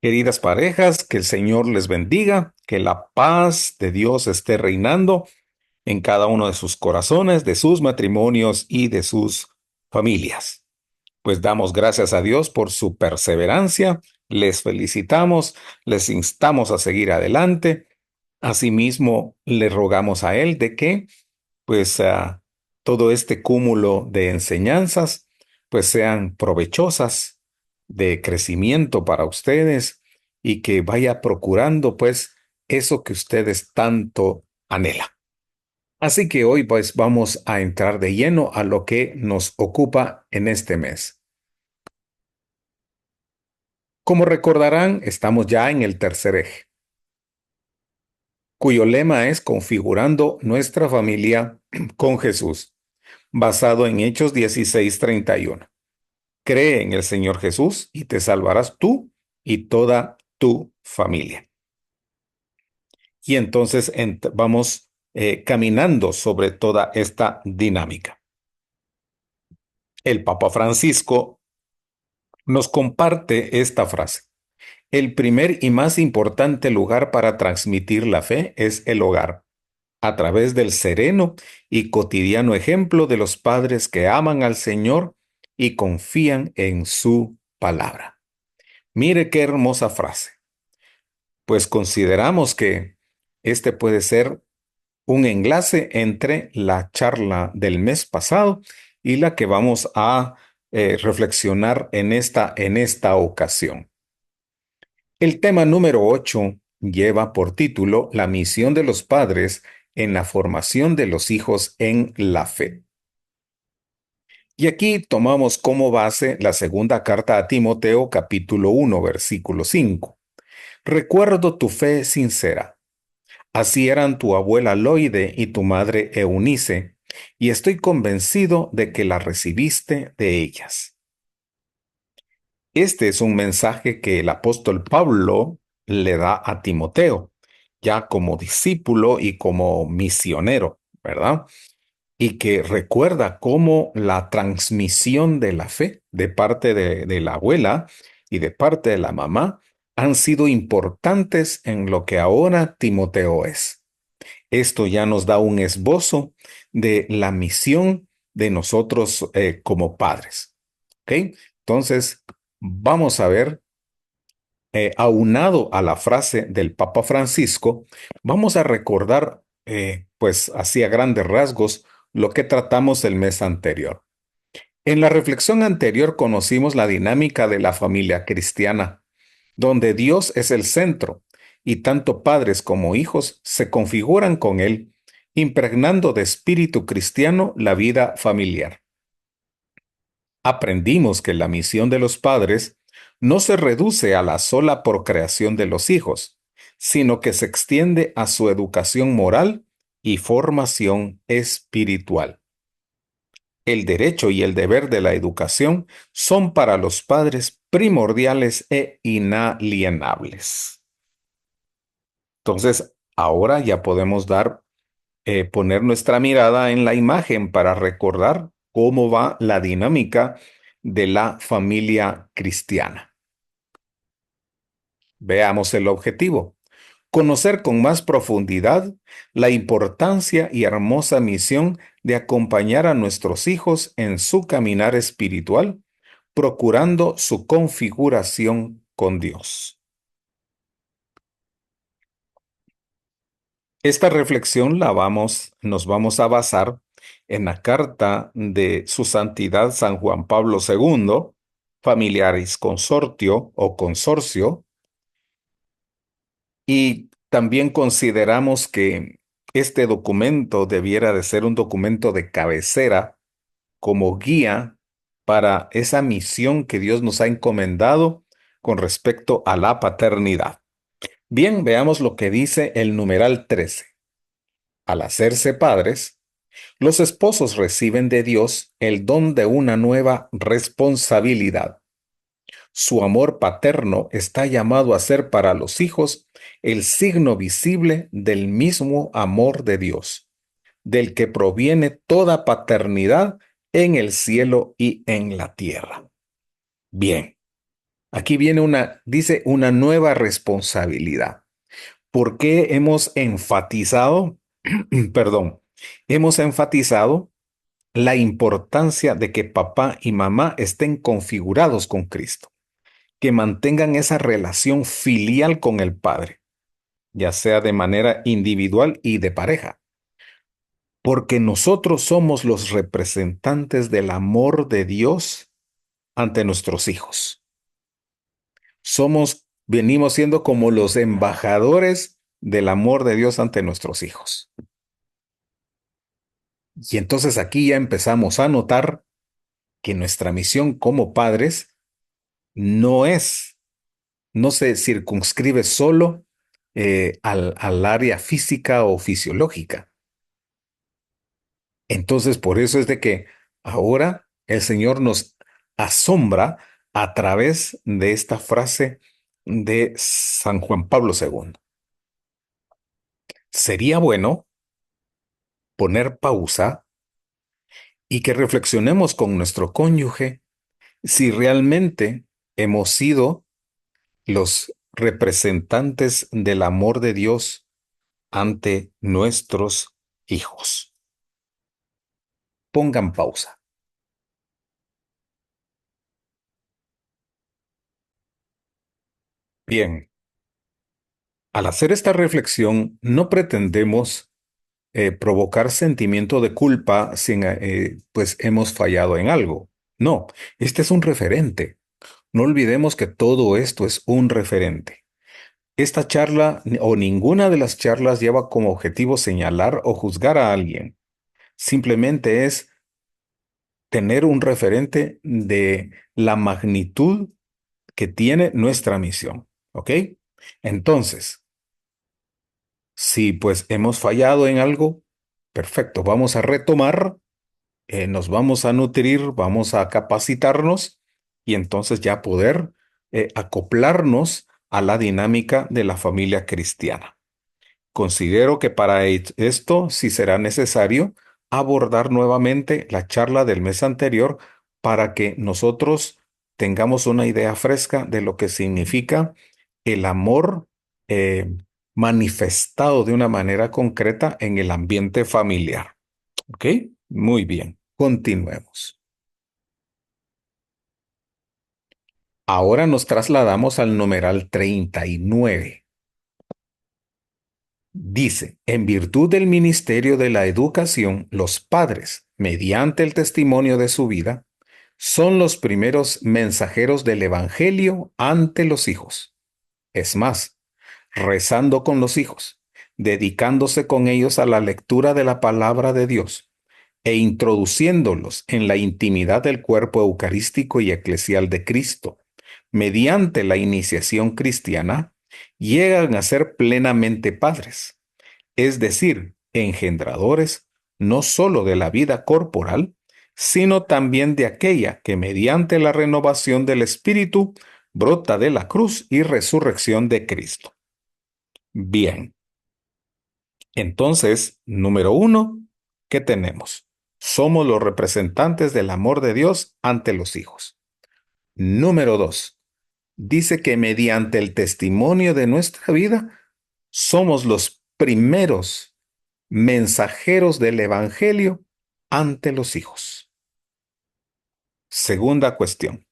Queridas parejas, que el Señor les bendiga, que la paz de Dios esté reinando en cada uno de sus corazones, de sus matrimonios y de sus familias. Pues damos gracias a Dios por su perseverancia, les felicitamos, les instamos a seguir adelante. Asimismo, le rogamos a Él de que pues todo este cúmulo de enseñanzas pues sean provechosas de crecimiento para ustedes y que vaya procurando pues eso que ustedes tanto anhelan. Así que hoy pues vamos a entrar de lleno a lo que nos ocupa en este mes. Como recordarán, estamos ya en el tercer eje, cuyo lema es configurando nuestra familia con Jesús, basado en Hechos 16:31. Cree en el Señor Jesús y te salvarás tú y toda tu familia. Y entonces vamos caminando sobre toda esta dinámica. El Papa Francisco nos comparte esta frase. El primer y más importante lugar para transmitir la fe es el hogar, a través del sereno y cotidiano ejemplo de los padres que aman al Señor y confían en su palabra. Mire qué hermosa frase. Pues consideramos que este puede ser un enlace entre la charla del mes pasado y la que vamos a reflexionar en esta ocasión. El tema número 8 lleva por título La misión de los padres en la formación de los hijos en la fe. Y aquí tomamos como base la segunda carta a Timoteo, capítulo 1, versículo 5. Recuerdo tu fe sincera. Así eran tu abuela Loide y tu madre Eunice, y estoy convencido de que la recibiste de ellas. Este es un mensaje que el apóstol Pablo le da a Timoteo, ya como discípulo y como misionero, ¿verdad? Y que recuerda cómo la transmisión de la fe de parte de la abuela y de parte de la mamá han sido importantes en lo que ahora Timoteo es. Esto ya nos da un esbozo de la misión de nosotros como padres. ¿Ok? Entonces, vamos a ver, aunado a la frase del Papa Francisco, vamos a recordar, pues así a grandes rasgos, lo que tratamos el mes anterior. En la reflexión anterior conocimos la dinámica de la familia cristiana, donde Dios es el centro y tanto padres como hijos se configuran con Él, impregnando de espíritu cristiano la vida familiar. Aprendimos que la misión de los padres no se reduce a la sola procreación de los hijos, sino que se extiende a su educación moral y formación espiritual. El derecho y el deber de la educación son para los padres primordiales e inalienables. Entonces, ahora ya podemos poner nuestra mirada en la imagen para recordar cómo va la dinámica de la familia cristiana. Veamos el objetivo. Conocer con más profundidad la importancia y hermosa misión de acompañar a nuestros hijos en su caminar espiritual, procurando su configuración con Dios. Esta reflexión nos vamos a basar en la carta de Su Santidad San Juan Pablo II, Familiaris Consortio o Consorcio, y también consideramos que este documento debiera de ser un documento de cabecera como guía para esa misión que Dios nos ha encomendado con respecto a la paternidad. Bien, veamos lo que dice el numeral 13. Al hacerse padres, los esposos reciben de Dios el don de una nueva responsabilidad. Su amor paterno está llamado a ser para los hijos el signo visible del mismo amor de Dios, del que proviene toda paternidad en el cielo y en la tierra. Bien, Aquí viene dice una nueva responsabilidad. ¿Por qué hemos enfatizado, perdón, hemos enfatizado la importancia de que papá y mamá estén configurados con Cristo, que mantengan esa relación filial con el Padre, ya sea de manera individual y de pareja? Porque nosotros somos los representantes del amor de Dios ante nuestros hijos. Venimos siendo como los embajadores del amor de Dios ante nuestros hijos. Y entonces aquí ya empezamos a notar que nuestra misión como padres no es, no se circunscribe solo al área física o fisiológica. Entonces, por eso es de que ahora el Señor nos asombra a través de esta frase de San Juan Pablo II. Sería bueno poner pausa y que reflexionemos con nuestro cónyuge si realmente hemos sido los representantes del amor de Dios ante nuestros hijos. Pongan pausa. Bien, al hacer esta reflexión, no pretendemos provocar sentimiento de culpa si pues hemos fallado en algo. No, este es un referente. No olvidemos que todo esto es un referente. Esta charla o ninguna de las charlas lleva como objetivo señalar o juzgar a alguien. Simplemente es tener un referente de la magnitud que tiene nuestra misión. ¿Ok? Entonces, si pues hemos fallado en algo, perfecto, vamos a retomar, nos vamos a nutrir, vamos a capacitarnos y entonces ya poder acoplarnos a la dinámica de la familia cristiana. Considero que para esto sí será necesario abordar nuevamente la charla del mes anterior para que nosotros tengamos una idea fresca de lo que significa el amor eh, manifestado de una manera concreta en el ambiente familiar. ¿Ok? Muy bien. Continuemos. Ahora nos trasladamos al numeral 39. Dice, en virtud del ministerio de la educación, los padres, mediante el testimonio de su vida, son los primeros mensajeros del Evangelio ante los hijos. Es más, rezando con los hijos, dedicándose con ellos a la lectura de la palabra de Dios e introduciéndolos en la intimidad del cuerpo eucarístico y eclesial de Cristo, mediante la iniciación cristiana, llegan a ser plenamente padres, es decir, engendradores no sólo de la vida corporal, sino también de aquella que mediante la renovación del Espíritu brota de la cruz y resurrección de Cristo. Bien, entonces, número uno, ¿qué tenemos? Somos los representantes del amor de Dios ante los hijos. Número dos, dice que mediante el testimonio de nuestra vida, somos los primeros mensajeros del Evangelio ante los hijos. Segunda cuestión.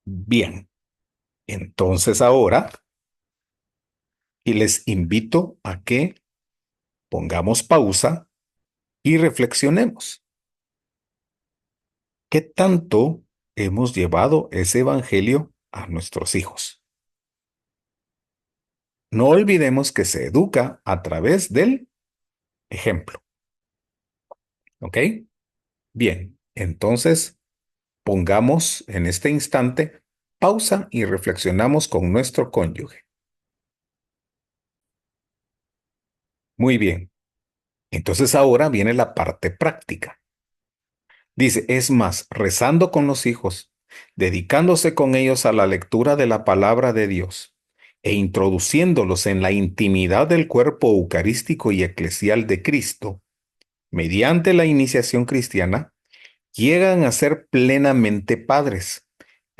Bien, entonces ahora, y les invito a que pongamos pausa y reflexionemos. ¿Qué tanto hemos llevado ese Evangelio a nuestros hijos? No olvidemos que se educa a través del ejemplo. ¿Ok? Bien, entonces pongamos en este instante pausa y reflexionamos con nuestro cónyuge. Muy bien. Entonces ahora viene la parte práctica. Dice, es más, rezando con los hijos, dedicándose con ellos a la lectura de la palabra de Dios e introduciéndolos en la intimidad del cuerpo eucarístico y eclesial de Cristo, mediante la iniciación cristiana, llegan a ser plenamente padres,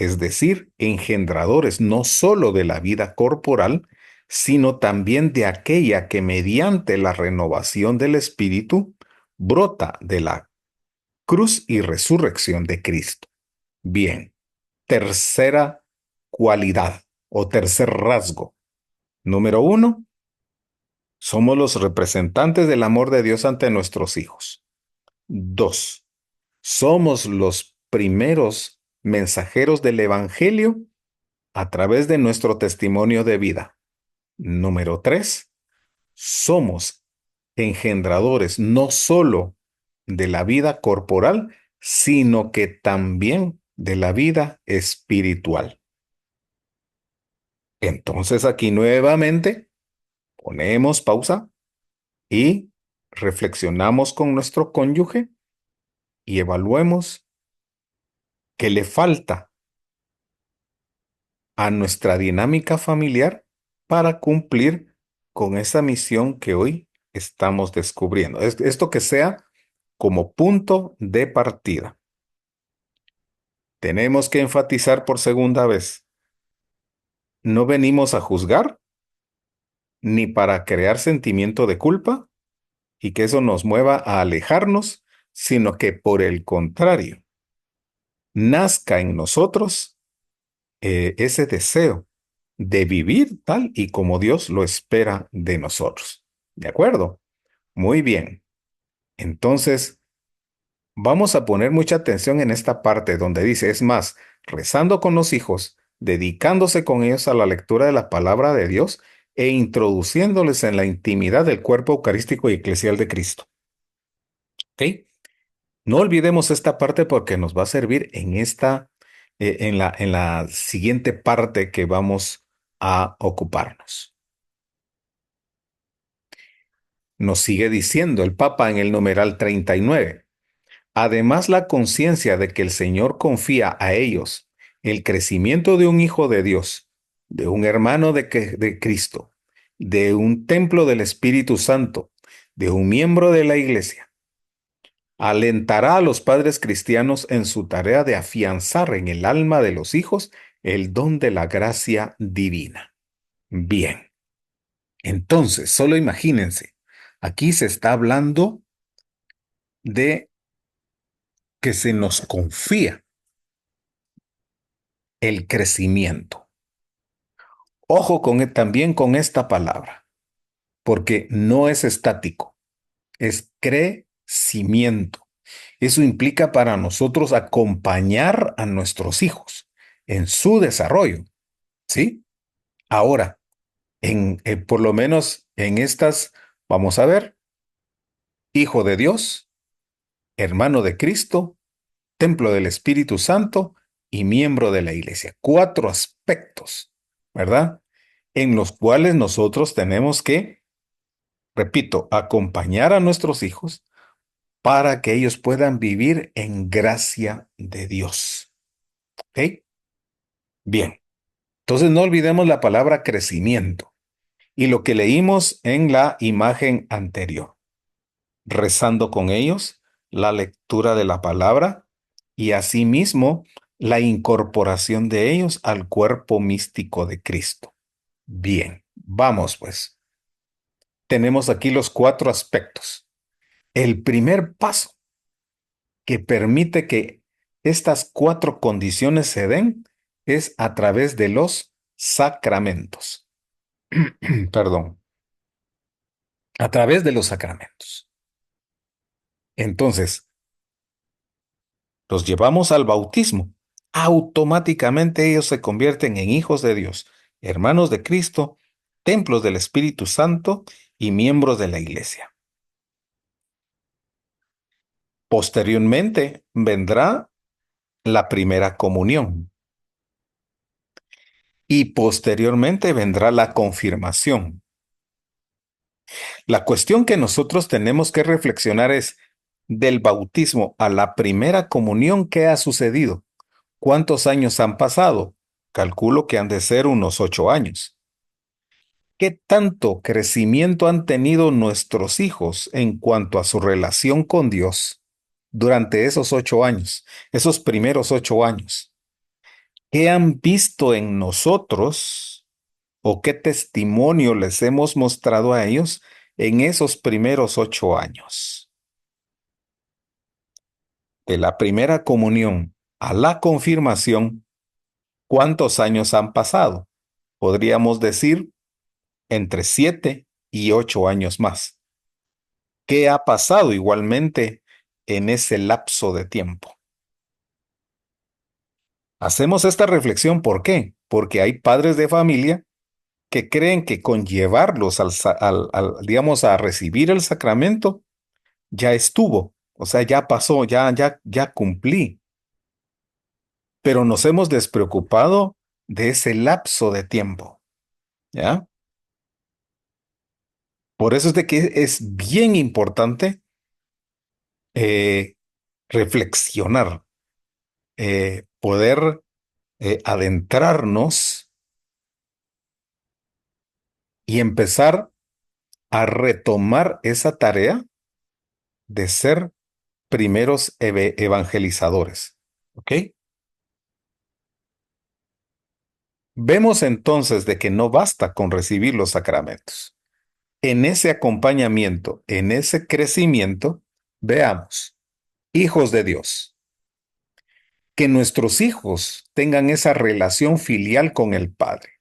es decir, engendradores no sólo de la vida corporal, sino también de aquella que mediante la renovación del Espíritu brota de la cruz y resurrección de Cristo. Bien, tercera cualidad o tercer rasgo. Número 1, somos los representantes del amor de Dios ante nuestros hijos. 2, somos los primeros mensajeros del Evangelio a través de nuestro testimonio de vida. Número 3, somos engendradores no solo de la vida corporal, sino que también de la vida espiritual. Entonces aquí nuevamente ponemos pausa y reflexionamos con nuestro cónyuge y evaluemos qué le falta a nuestra dinámica familiar para cumplir con esa misión que hoy estamos descubriendo. Esto que sea como punto de partida. Tenemos que enfatizar por segunda vez, no venimos a juzgar ni para crear sentimiento de culpa y que eso nos mueva a alejarnos, sino que por el contrario, nazca en nosotros ese deseo de vivir tal y como Dios lo espera de nosotros. ¿De acuerdo? Muy bien. Entonces, vamos a poner mucha atención en esta parte donde dice, es más, rezando con los hijos, dedicándose con ellos a la lectura de la palabra de Dios e introduciéndoles en la intimidad del cuerpo eucarístico y eclesial de Cristo. ¿Ok? No olvidemos esta parte porque nos va a servir en en la siguiente parte que vamos a ocuparnos. Nos sigue diciendo el Papa en el numeral 39. Además, la conciencia de que el Señor confía a ellos el crecimiento de un hijo de Dios, de un hermano de Cristo, de un templo del Espíritu Santo, de un miembro de la Iglesia, alentará a los padres cristianos en su tarea de afianzar en el alma de los hijos el don de la gracia divina. Bien, entonces, solo imagínense, aquí se está hablando de que se nos confía el crecimiento. Ojo también con esta palabra, porque no es estático, es crecimiento. Eso implica para nosotros acompañar a nuestros hijos en su desarrollo, ¿sí? Ahora, por lo menos en estas, vamos a ver, hijo de Dios, hermano de Cristo, templo del Espíritu Santo y miembro de la iglesia. 4 aspectos, ¿verdad? En los cuales nosotros tenemos que, repito, acompañar a nuestros hijos para que ellos puedan vivir en gracia de Dios. ¿Ok? Bien. Entonces no olvidemos la palabra crecimiento y lo que leímos en la imagen anterior. Rezando con ellos, la lectura de la palabra y asimismo la incorporación de ellos al cuerpo místico de Cristo. Bien, vamos pues. Tenemos aquí los 4 aspectos. El primer paso que permite que estas 4 condiciones se den es a través de los sacramentos. Perdón, a través de los sacramentos. Entonces, los llevamos al bautismo. Automáticamente ellos se convierten en hijos de Dios, hermanos de Cristo, templos del Espíritu Santo y miembros de la Iglesia. Posteriormente vendrá la primera comunión y posteriormente vendrá la confirmación. La cuestión que nosotros tenemos que reflexionar es del bautismo a la primera comunión, ¿qué ha sucedido? ¿Cuántos años han pasado? Calculo que han de ser unos 8 años. ¿Qué tanto crecimiento han tenido nuestros hijos en cuanto a su relación con Dios durante esos 8 años, esos primeros 8 años? ¿Qué han visto en nosotros o qué testimonio les hemos mostrado a ellos en esos primeros 8 años? De la primera comunión a la confirmación, ¿cuántos años han pasado? Podríamos decir entre 7 y 8 años más. ¿Qué ha pasado igualmente en ese lapso de tiempo? Hacemos esta reflexión, ¿por qué? Porque hay padres de familia que creen que con llevarlos digamos, a recibir el sacramento, ya estuvo, o sea, ya pasó, ya cumplí, pero nos hemos despreocupado de ese lapso de tiempo, ¿ya? Por eso es de que es bien importante eh, reflexionar, poder adentrarnos y empezar a retomar esa tarea de ser primeros evangelizadores, ¿ok? Vemos entonces de que no basta con recibir los sacramentos. En ese acompañamiento, en ese crecimiento, veamos, hijos de Dios, que nuestros hijos tengan esa relación filial con el Padre.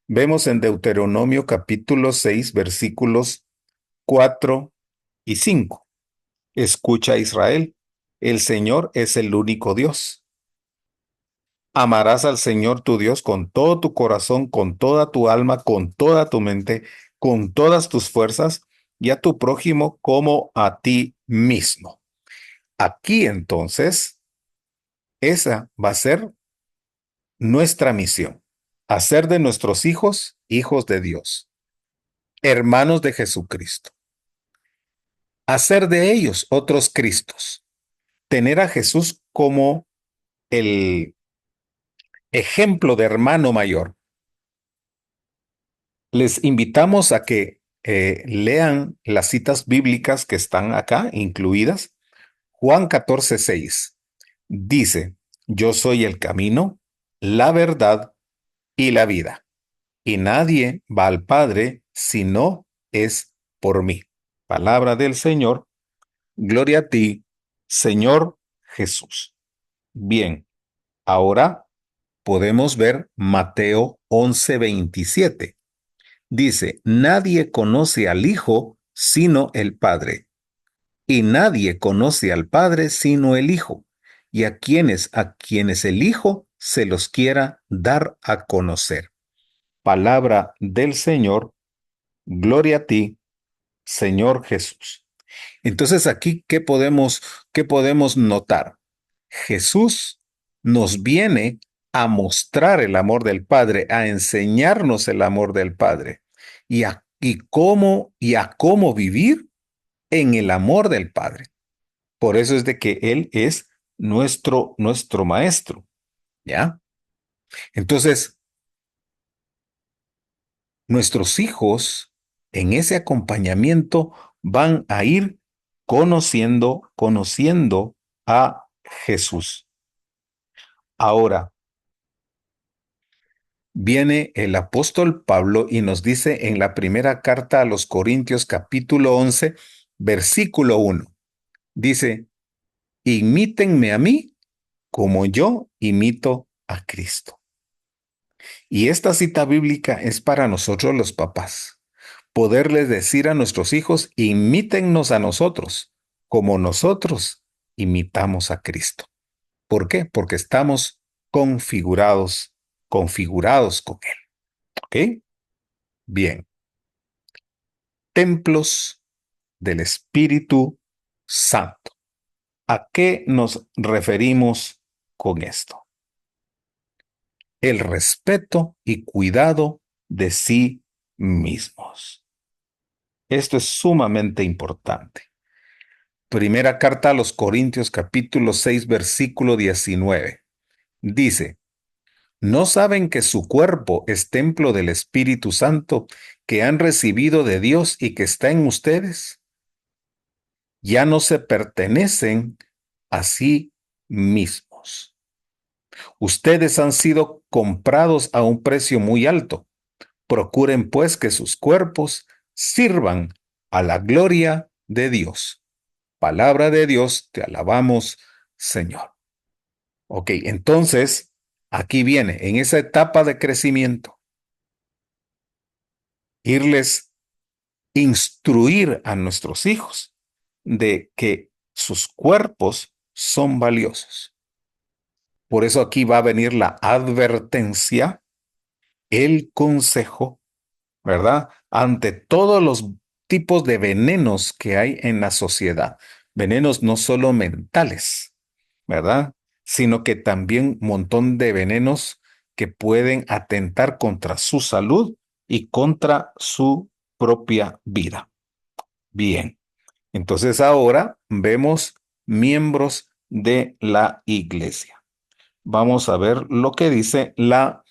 Vemos en Deuteronomio capítulo 6, versículos 4 y 5. Escucha, Israel, el Señor es el único Dios. Amarás al Señor tu Dios con todo tu corazón, con toda tu alma, con toda tu mente, con todas tus fuerzas y a tu prójimo como a ti mismo. Aquí entonces, esa va a ser nuestra misión, hacer de nuestros hijos hijos de Dios, hermanos de Jesucristo, hacer de ellos otros Cristos, tener a Jesús como el ejemplo de hermano mayor. Les invitamos a que lean las citas bíblicas que están acá incluidas. Juan 14:6 dice, yo soy el camino, la verdad y la vida, y nadie va al Padre si no es por mí. Palabra del Señor, gloria a ti, Señor Jesús. Bien, ahora podemos ver Mateo 11:27. Dice, nadie conoce al Hijo sino el Padre, y nadie conoce al Padre sino el Hijo, y a quienes el Hijo se los quiera dar a conocer. Palabra del Señor, gloria a ti, Señor Jesús. Entonces aquí, ¿qué podemos notar? Jesús nos viene a mostrar el amor del Padre, a enseñarnos el amor del Padre y a cómo vivir en el amor del Padre. Por eso es de que Él es nuestro maestro, ¿ya? Entonces, nuestros hijos en ese acompañamiento van a ir conociendo a Jesús. Ahora, viene el apóstol Pablo y nos dice en la primera carta a los Corintios capítulo 11, versículo 1. Dice, imítenme a mí como yo imito a Cristo. Y esta cita bíblica es para nosotros los papás. Poderles decir a nuestros hijos, imítennos a nosotros como nosotros imitamos a Cristo. ¿Por qué? Porque estamos configurados con Él. ¿Ok? Bien. Templos del Espíritu Santo. ¿A qué nos referimos con esto? El respeto y cuidado de sí mismos. Esto es sumamente importante. Primera carta a los Corintios capítulo 6 versículo 19. Dice, ¿no saben que su cuerpo es templo del Espíritu Santo que han recibido de Dios y que está en ustedes? Ya no se pertenecen a sí mismos. Ustedes han sido comprados a un precio muy alto. Procuren pues que sus cuerpos sirvan a la gloria de Dios. Palabra de Dios, te alabamos, Señor. Ok, entonces, aquí viene, en esa etapa de crecimiento, irles instruir a nuestros hijos de que sus cuerpos son valiosos. Por eso aquí va a venir la advertencia, el consejo, ¿verdad? Ante todos los tipos de venenos que hay en la sociedad. Venenos no solo mentales, ¿verdad? Sino que también un montón de venenos que pueden atentar contra su salud y contra su propia vida. Bien, entonces ahora vemos miembros de la iglesia. Vamos a ver lo que dice la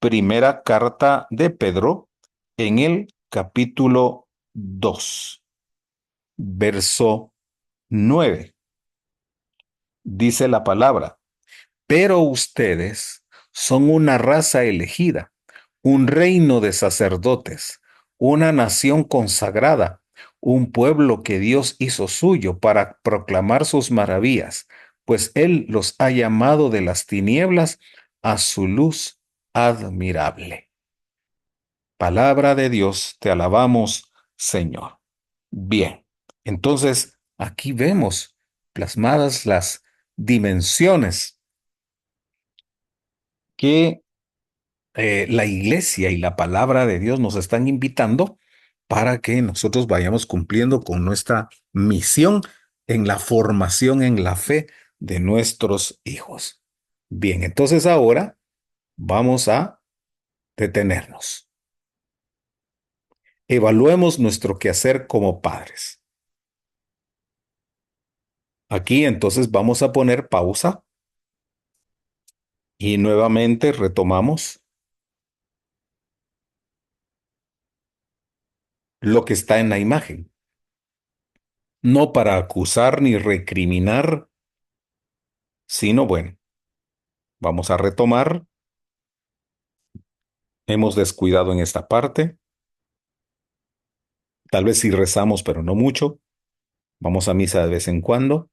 primera carta de Pedro en el capítulo 2, verso 9. Dice la palabra: pero ustedes son una raza elegida, un reino de sacerdotes, una nación consagrada, un pueblo que Dios hizo suyo para proclamar sus maravillas, pues Él los ha llamado de las tinieblas a su luz admirable. Palabra de Dios, te alabamos, Señor. Bien, entonces aquí vemos plasmadas las dimensiones que la iglesia y la palabra de Dios nos están invitando para que nosotros vayamos cumpliendo con nuestra misión en la formación en la fe de nuestros hijos. Bien, entonces ahora vamos a detenernos. Evaluemos nuestro quehacer como padres. Aquí entonces vamos a poner pausa y nuevamente retomamos lo que está en la imagen. No para acusar ni recriminar, sino bueno, vamos a retomar. Hemos descuidado en esta parte. Tal vez sí rezamos, pero no mucho. Vamos a misa de vez en cuando,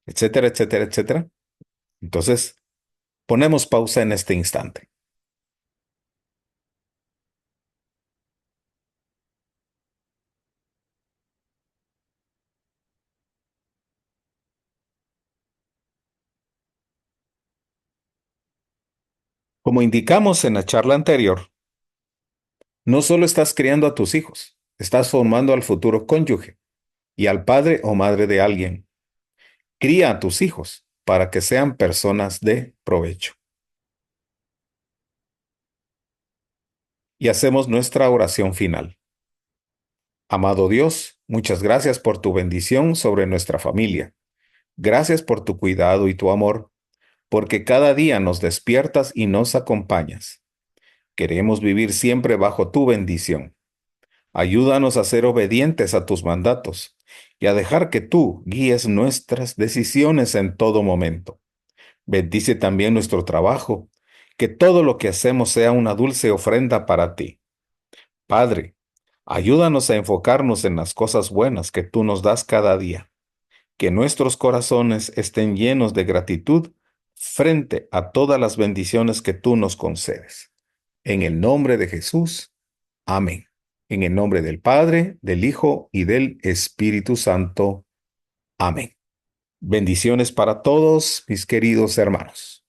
etcétera, etcétera, etcétera. Entonces, ponemos pausa en este instante. Como indicamos en la charla anterior, no solo estás criando a tus hijos, estás formando al futuro cónyuge y al padre o madre de alguien. Cría a tus hijos para que sean personas de provecho. Y hacemos nuestra oración final. Amado Dios, muchas gracias por tu bendición sobre nuestra familia. Gracias por tu cuidado y tu amor, porque cada día nos despiertas y nos acompañas. Queremos vivir siempre bajo tu bendición. Ayúdanos a ser obedientes a tus mandatos y a dejar que tú guíes nuestras decisiones en todo momento. Bendice también nuestro trabajo, que todo lo que hacemos sea una dulce ofrenda para ti. Padre, ayúdanos a enfocarnos en las cosas buenas que tú nos das cada día. Que nuestros corazones estén llenos de gratitud frente a todas las bendiciones que tú nos concedes. En el nombre de Jesús. Amén. En el nombre del Padre, del Hijo y del Espíritu Santo. Amén. Bendiciones para todos, mis queridos hermanos.